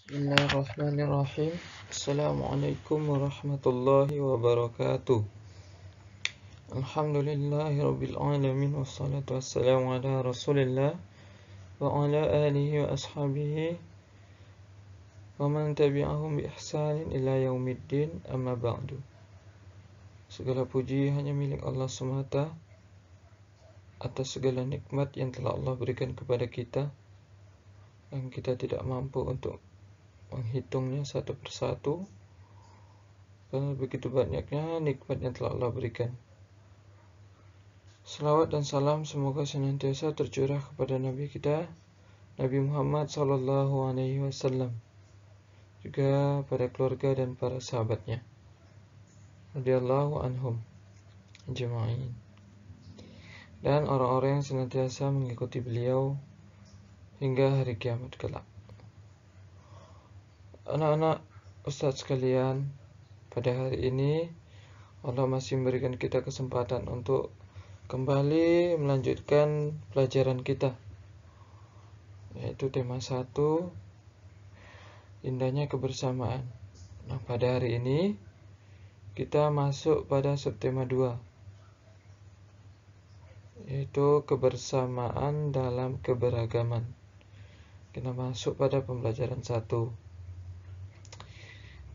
Bismillahirrahmanirrahim. Assalamualaikum warahmatullahi wabarakatuh. Alhamdulillahirabbil alamin wassalatu wassalamu ala Rasulillah wa ala alihi wa ashabihi wa man tabi'ahum bi ihsanin ila yaumiddin, amma ba'du. Segala puji hanya milik Allah semata atas segala nikmat yang telah Allah berikan kepada kita, yang kita tidak mampu untuk menghitungnya satu persatu, karena begitu banyaknya nikmat yang telah Allah berikan. Salawat dan salam semoga senantiasa tercurah kepada Nabi kita, Nabi Muhammad SAW, juga pada keluarga dan para sahabatnya, radhiyallahu anhum ajma'in, dan orang-orang yang senantiasa mengikuti beliau hingga hari kiamat kelak. Anak-anak Ustadz sekalian, pada hari ini Allah masih memberikan kita kesempatan untuk kembali melanjutkan pelajaran kita, yaitu tema 1, indahnya kebersamaan. Nah, pada hari ini kita masuk pada subtema 2, yaitu kebersamaan dalam keberagaman. Kita masuk pada pembelajaran 1.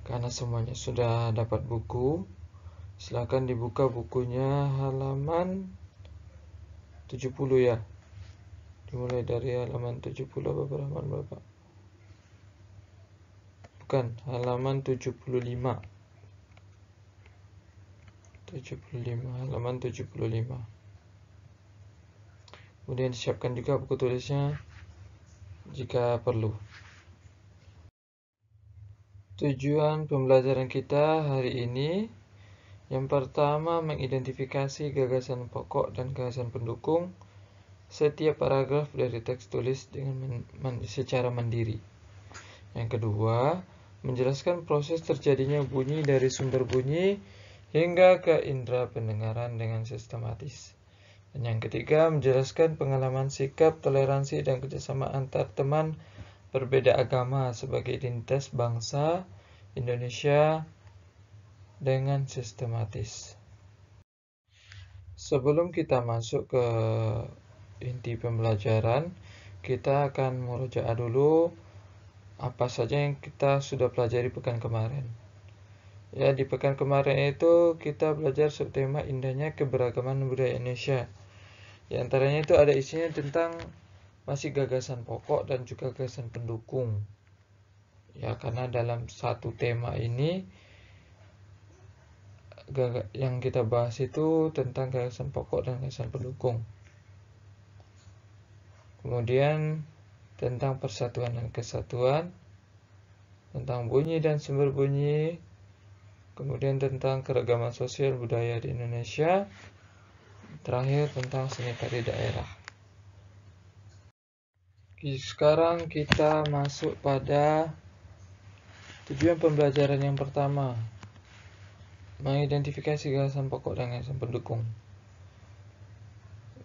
Karena semuanya sudah dapat buku, silakan dibuka bukunya halaman 70 ya. Dimulai dari halaman 70 apa halaman Bapak? Bukan, halaman 75. 75, halaman 75. Kemudian disiapkan juga buku tulisnya jika perlu. Tujuan pembelajaran kita hari ini, yang pertama, mengidentifikasi gagasan pokok dan gagasan pendukung setiap paragraf dari teks tulis dengan secara mandiri. Yang kedua, menjelaskan proses terjadinya bunyi dari sumber bunyi hingga ke indera pendengaran dengan sistematis. Dan yang ketiga, menjelaskan pengalaman sikap, toleransi, dan kerjasama antar teman berbeda agama sebagai identitas bangsa Indonesia dengan sistematis. Sebelum kita masuk ke inti pembelajaran, kita akan murojaah dulu apa saja yang kita sudah pelajari pekan kemarin. Ya, di pekan kemarin itu kita belajar subtema indahnya keberagaman budaya Indonesia. Di antaranya itu ada isinya tentang masih gagasan pokok dan juga gagasan pendukung. Ya, karena dalam satu tema ini yang kita bahas itu tentang gagasan pokok dan gagasan pendukung. Kemudian tentang persatuan dan kesatuan, tentang bunyi dan sumber bunyi, kemudian tentang keragaman sosial budaya di Indonesia, terakhir tentang seni tari daerah. Sekarang kita masuk pada tujuan pembelajaran yang pertama, mengidentifikasi gagasan pokok dan gagasan pendukung.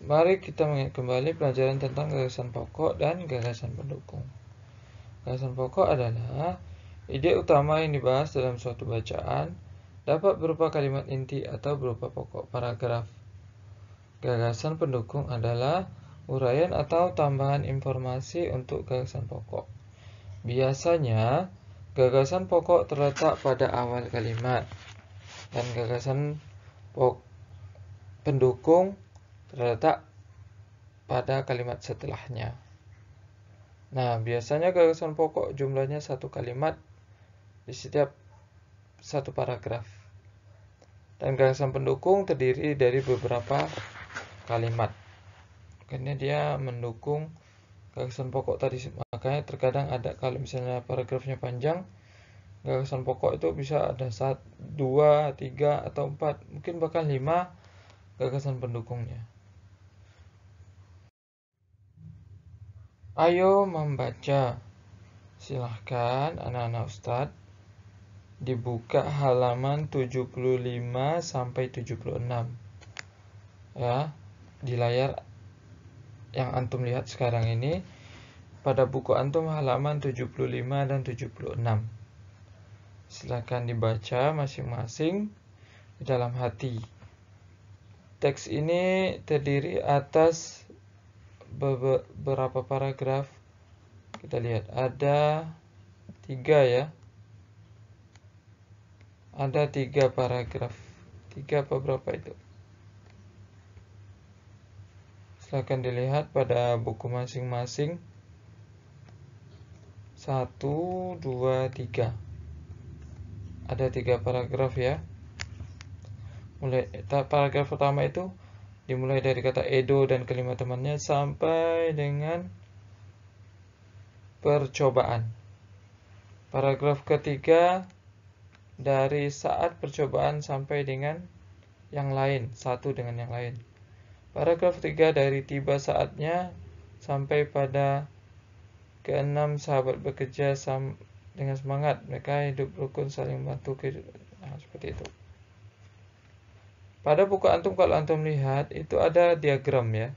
Mari kita mengingat kembali pelajaran tentang gagasan pokok dan gagasan pendukung. Gagasan pokok adalah ide utama yang dibahas dalam suatu bacaan, dapat berupa kalimat inti atau berupa pokok paragraf. Gagasan pendukung adalah uraian atau tambahan informasi untuk gagasan pokok. Biasanya, gagasan pokok terletak pada awal kalimat, dan gagasan pendukung terletak pada kalimat setelahnya. Nah, biasanya gagasan pokok jumlahnya satu kalimat di setiap satu paragraf, dan gagasan pendukung terdiri dari beberapa kalimat, karena dia mendukung gagasan pokok tadi. Makanya terkadang ada, kalau misalnya paragrafnya panjang, gagasan pokok itu bisa ada 1, 2, 3, atau 4, mungkin bahkan 5 gagasan pendukungnya. Ayo membaca. Silahkan anak-anak Ustadz dibuka halaman 75 sampai 76. Ya, di layar yang antum lihat sekarang ini, pada buku antum halaman 75 dan 76. Silakan dibaca masing-masing di dalam hati. Teks ini terdiri atas beberapa paragraf. Kita lihat ada 3 ya. Ada 3 paragraf. 3 apa berapa itu? Silakan dilihat pada buku masing-masing. 1, 2, 3. Ada 3 paragraf ya. Paragraf pertama itu dimulai dari kata Edo dan kelima temannya sampai dengan percobaan. Paragraf ketiga dari saat percobaan sampai dengan yang lain, satu dengan yang lain. Paragraf 3 dari tiba saatnya sampai pada ke-6 sahabat bekerja dengan semangat, mereka hidup rukun saling bantu seperti itu. Pada buku antum, kalau antum lihat itu ada diagram ya,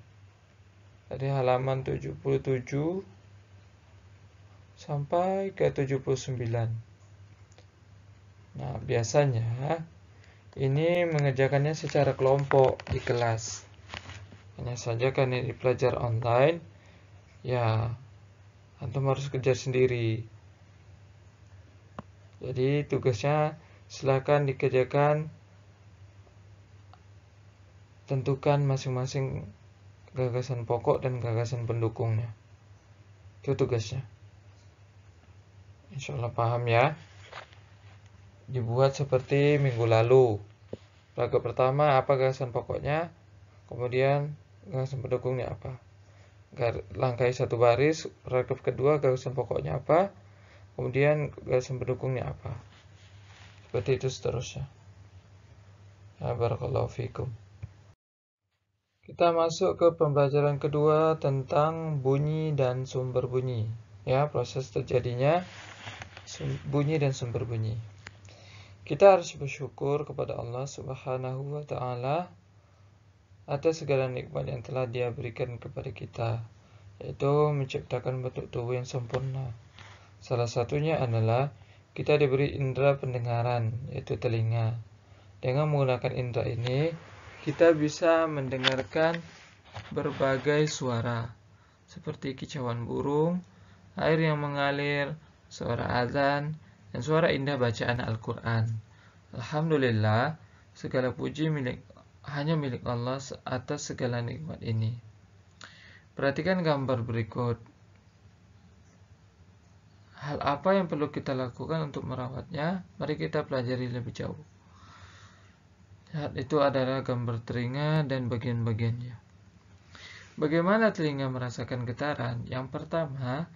dari halaman 77 sampai ke 79. Nah, biasanya ini mengerjakannya secara kelompok di kelas. Hanya saja karena ini pelajar online, ya antum harus kerja sendiri. Jadi tugasnya silakan dikerjakan, tentukan masing-masing gagasan pokok dan gagasan pendukungnya. Itu tugasnya. Insya Allah paham ya. Dibuat seperti minggu lalu. Paragraf pertama apa gagasan pokoknya, kemudian gagasan pendukungnya apa. Langkai satu baris. Paragraf kedua gagasan pokoknya apa, kemudian gagasan pendukungnya apa. Seperti itu seterusnya. Ya, barakallahu fikum. Kita masuk ke pembelajaran kedua tentang bunyi dan sumber bunyi. Ya, proses terjadinya bunyi dan sumber bunyi. Kita harus bersyukur kepada Allah Subhanahu wa Ta'ala atas segala nikmat yang telah Dia berikan kepada kita, yaitu menciptakan bentuk tubuh yang sempurna. Salah satunya adalah kita diberi indera pendengaran, yaitu telinga. Dengan menggunakan indera ini, kita bisa mendengarkan berbagai suara, seperti kicauan burung, air yang mengalir, suara azan, dan suara indah bacaan Al-Quran. Alhamdulillah, segala puji hanya milik Allah atas segala nikmat ini. Perhatikan gambar berikut. Hal apa yang perlu kita lakukan untuk merawatnya? Mari kita pelajari lebih jauh. Itu adalah gambar telinga dan bagian-bagiannya. Bagaimana telinga merasakan getaran? Yang pertama,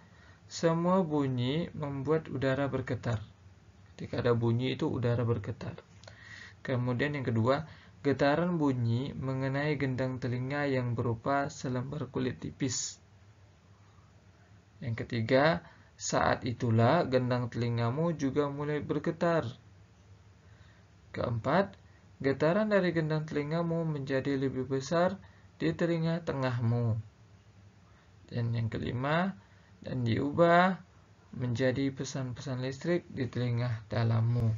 semua bunyi membuat udara bergetar. Ketika ada bunyi itu udara bergetar. Kemudian yang kedua, getaran bunyi mengenai gendang telinga yang berupa selembar kulit tipis. Yang ketiga, saat itulah gendang telingamu juga mulai bergetar. Keempat, getaran dari gendang telingamu menjadi lebih besar di telinga tengahmu. Dan yang kelima, dan diubah menjadi pesan-pesan listrik di telinga dalammu.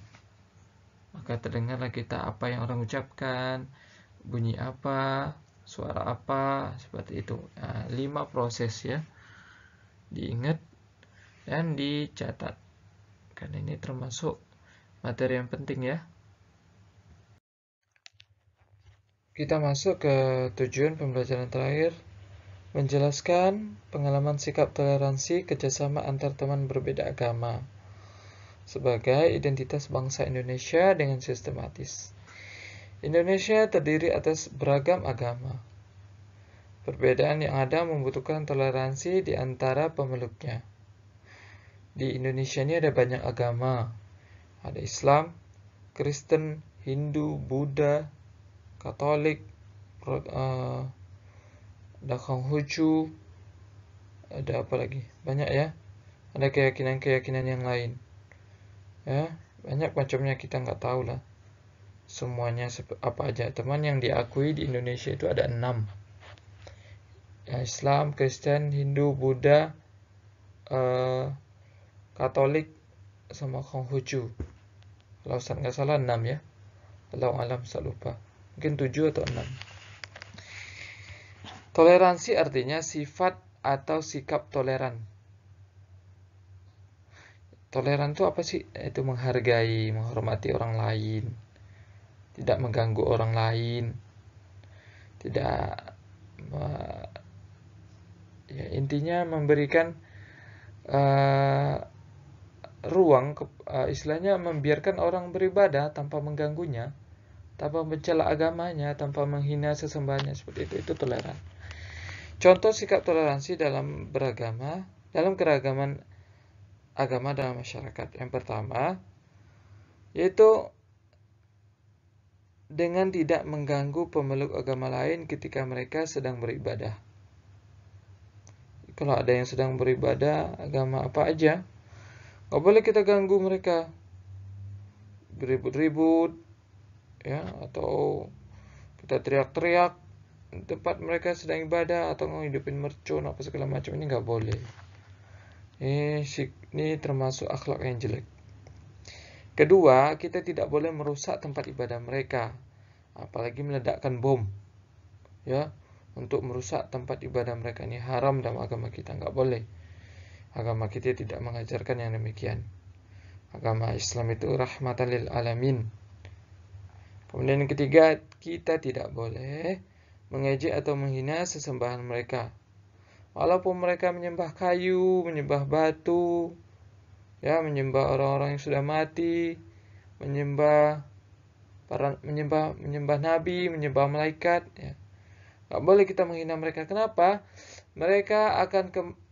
Maka terdengarlah kita apa yang orang ucapkan, bunyi apa, suara apa, seperti itu. Nah, 5 proses ya. Diingat dan dicatat. Karena ini termasuk materi yang penting ya. Kita masuk ke tujuan pembelajaran terakhir, menjelaskan pengalaman sikap toleransi kerjasama antar teman berbeda agama sebagai identitas bangsa Indonesia dengan sistematis. Indonesia terdiri atas beragam agama. Perbedaan yang ada membutuhkan toleransi di antara pemeluknya. Di Indonesia ini ada banyak agama. Ada Islam, Kristen, Hindu, Buddha, Katolik, ada Konghucu, ada apa lagi? Banyak ya. Ada keyakinan-keyakinan yang lain. Ya, banyak macamnya, kita nggak tahu lah semuanya apa aja. Teman yang diakui di Indonesia itu ada 6. Ya, Islam, Kristen, Hindu, Buddha, Katolik sama Konghucu. Kalau Ustaz nggak salah 6 ya. Allahu alam, saya lupa. Mungkin 7 atau 6. Toleransi artinya sifat atau sikap toleran. Toleran itu apa sih? Itu menghargai, menghormati orang lain, tidak mengganggu orang lain, tidak ya intinya memberikan ruang, istilahnya membiarkan orang beribadah tanpa mengganggunya, tanpa mencela agamanya, tanpa menghina sesembahannya, seperti itu. Itu toleran. Contoh sikap toleransi dalam keragaman agama dalam masyarakat. Yang pertama, yaitu dengan tidak mengganggu pemeluk agama lain ketika mereka sedang beribadah. Kalau ada yang sedang beribadah, agama apa aja, nggak boleh kita ganggu mereka, beribut-ribut, ya, atau kita teriak-teriak di tempat mereka sedang ibadah, atau ngehidupin mercon apa segala macam. Ini nggak boleh. Ini termasuk akhlak yang jelek. Kedua, kita tidak boleh merusak tempat ibadah mereka, apalagi meledakkan bom, ya, untuk merusak tempat ibadah mereka. Ini haram dalam agama kita, nggak boleh. Agama kita tidak mengajarkan yang demikian. Agama Islam itu rahmatan lil alamin. Kemudian yang ketiga, kita tidak boleh mengejek atau menghina sesembahan mereka. Walaupun mereka menyembah kayu, menyembah batu, ya, menyembah orang-orang yang sudah mati, menyembah nabi, menyembah malaikat, ya. Nggak boleh kita menghina mereka. Kenapa? Mereka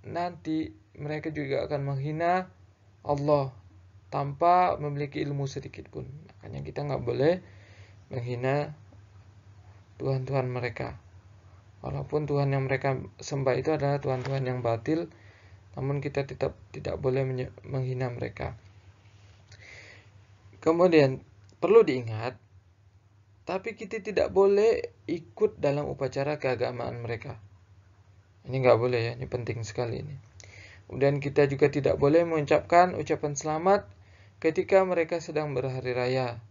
nanti mereka juga akan menghina Allah tanpa memiliki ilmu sedikit pun. Makanya kita nggak boleh menghina Tuhan-Tuhan mereka. Walaupun Tuhan yang mereka sembah itu adalah Tuhan-Tuhan yang batil, namun kita tetap tidak boleh menghina mereka. Kemudian perlu diingat, tapi kita tidak boleh ikut dalam upacara keagamaan mereka. Ini nggak boleh ya, ini penting sekali ini. Kemudian kita juga tidak boleh mengucapkan ucapan selamat ketika mereka sedang berhari raya,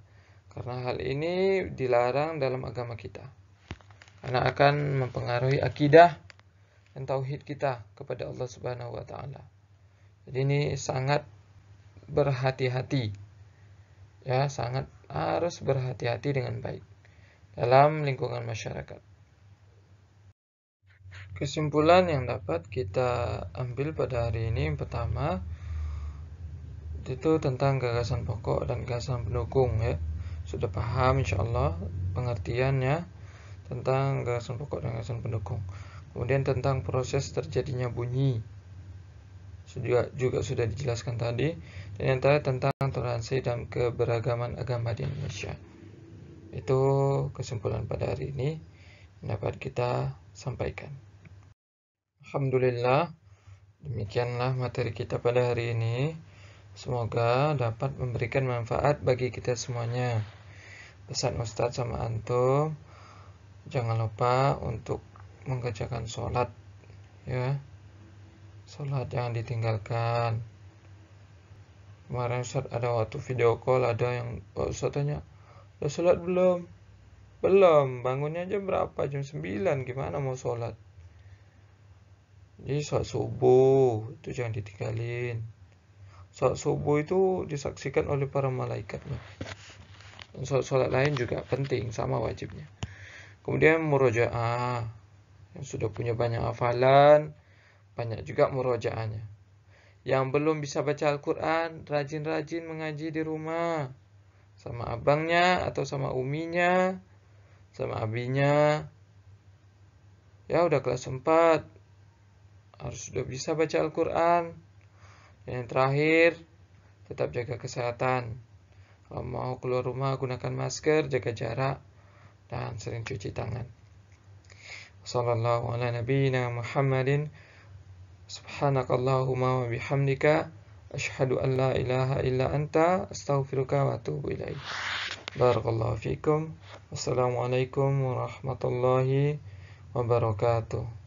karena hal ini dilarang dalam agama kita, karena akan mempengaruhi akidah dan tauhid kita kepada Allah Subhanahu wa taala. Jadi ini sangat berhati-hati. Ya, sangat harus berhati-hati dengan baik dalam lingkungan masyarakat. Kesimpulan yang dapat kita ambil pada hari ini, yang pertama itu tentang gagasan pokok dan gagasan pendukung, ya. Sudah paham insyaallah pengertiannya tentang gagasan pokok dan gagasan pendukung. Kemudian tentang proses terjadinya bunyi juga sudah dijelaskan tadi. Dan yang terakhir tentang toleransi dan keberagaman agama di Indonesia. Itu kesimpulan pada hari ini yang dapat kita sampaikan. Alhamdulillah, demikianlah materi kita pada hari ini. Semoga dapat memberikan manfaat bagi kita semuanya. Pesan Ustadz sama antum, jangan lupa untuk mengerjakan sholat, ya. Sholat jangan ditinggalkan. Kemarin Ustaz ada waktu video call, ada yang Ustaz tanya, udah sholat belum? Belum, bangunnya jam berapa? Jam 9, gimana mau sholat? Jadi sholat subuh itu jangan ditinggalin. Sholat subuh itu disaksikan oleh para malaikat. Dan sholat lain juga penting, sama wajibnya. Kemudian murojaah, yang sudah punya banyak hafalan, banyak juga murojaahnya. Yang belum bisa baca Al-Quran, rajin-rajin mengaji di rumah, sama abangnya atau sama uminya, sama abinya. Ya udah kelas 4, harus sudah bisa baca Al-Quran. Dan yang terakhir, tetap jaga kesehatan. Kalau mau keluar rumah, gunakan masker, jaga jarak, dan sering cuci tangan. Sallallahu ala nabiyyina Muhammadin. Subhanakallahumma wa bihamdika asyhadu an la ilaha illa anta astaghfiruka wa atubu ilaik. Barakallahu fikum. Wassalamualaikum warahmatullahi wabarakatuh.